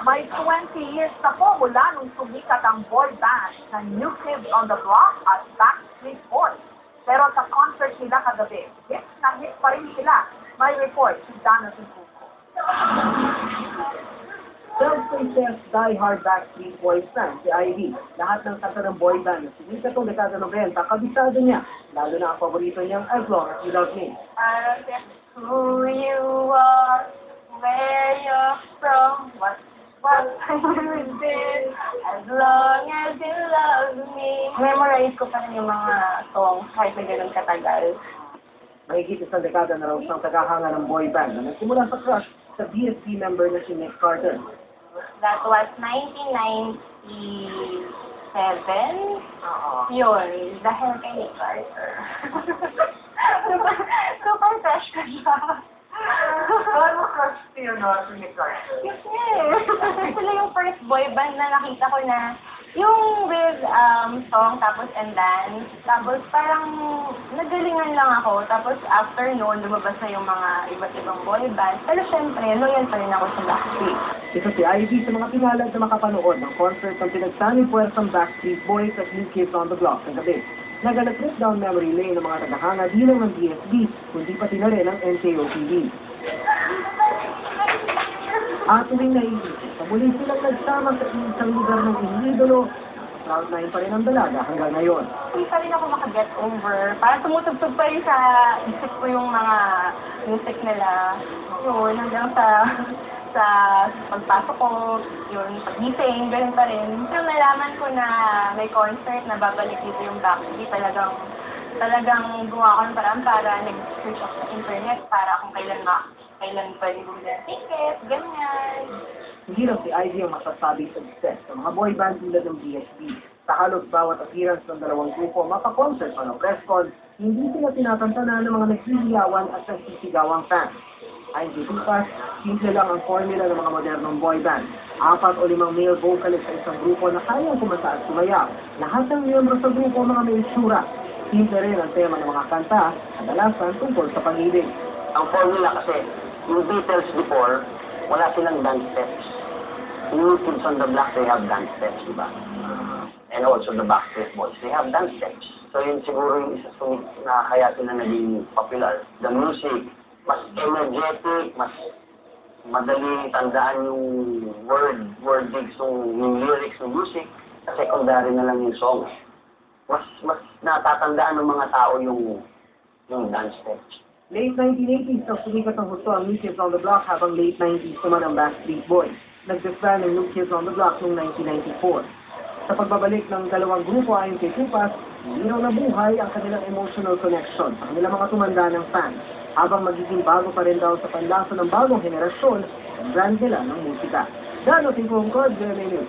May 20 years na po mula nung sumikat ang boy band na New Kids on the Block at Backstreet Boys. Pero sa concert nila kagabi, hit na hit pa rin sila. May report si Jonathan Cuco. Self-confessed die-hard Backstreet Boys fan si Ivy. Lahat ng kanta ng boy band na sumikat noong dekada 90, kabisado niya. Lalo na ang paborito niyang As Long As You Love Me. I don't care who you are, where you're from, what you did, as long as you love me. Memorize ko pa rin yung mga songs kahit na ganun katagal. Mahigit isang dekada na raw siyang tagahanga ng boy band na nagsimula sa crush sa BSB member na si Nick Carter. That was 1997. Yun, dahil kay Nick Carter. Super fresh ko siya. Ano crush siya na si Nick Carter? Kasi sila yung first boy band na nakita ko na yung with song tapos and dance. Tapos parang nagalingan lang ako. Tapos after noon, lumabas na yung mga iba't ibang boy band. Pero syempre, loyal pa rin ako sa Backstreet. Isa si Ivy sa mga pinalad na makapanood ng concert ng pinagsanib puwersang Backstreet Boys at New Kids on the Block ng gabi. Nagala-trip down memory lane ng mga tagahanga di lang ng BSB, kundi pati na rin ng NKOTV. At tuwing naiisip, muli silang nagsama sa isang lugar ng inidolo, Cloud9 pa rin ang dalaga hanggang ngayon. Hindi pa rin ako makaget over. Parang tumutugtog pa rin sa isip ko yung mga music nila. Yun, hanggang sa pagpasok ko, yun, pag-gising, ganun pa rin. Nung nalaman ko na may concert na babalik dito yung Backstreet, talagang gumawa ko ng paraan para nag-search ako sa internet para kung kailan pwede bumili ng ticket, ganyan. Hindi lang si Ivy ang masasabing success sa mga boy band tulad ng BSB. Sa halos bawat appearance ng dalawang grupo, mapa-concert o ng press con, hindi sila tinatantana ng mga nagsisigawan at nagsisisigawang fans. Ayon kay Tupas, simple lang ang formula ng mga modernong boy band. 4 o 5 male vocalists sa isang grupo na kayang kumanta at sumayaw. Lahat ng miyembro sa grupo mga may itsura. Simple rin ang tema ng mga kanta, kadalasan tungkol sa pag-ibig. Ang formula kasi, yung Beatles before, wala silang dance steps. New Kids on the Block, they have dance steps, di ba? And also the Backstreet Boys, they have dance steps. So yun siguro yung isa na kaya sila naging popular. The music, mas energetic, mas madali tandaan yung wordings, yung lyrics ng music. Secondary na lang yung songs. Mas natatandaan ng mga tao yung dance steps. Late 1980s nang sumikat ang gusto ang New Kids on the Block habang late 90s naman ang Backstreet Boys. Nag-disband ng New Kids on the Block noong 1994. Sa pagbabalik ng dalawang grupo ayon kay Tupas, hindi raw nabuhay ang kanilang emotional connection sa kanilang mga tumanda ng fans, habang magiging bago pa rin daw sa panlasa ng bagong henerasyon ang brand nila ng musika. Jonathan Cuco, GMA News.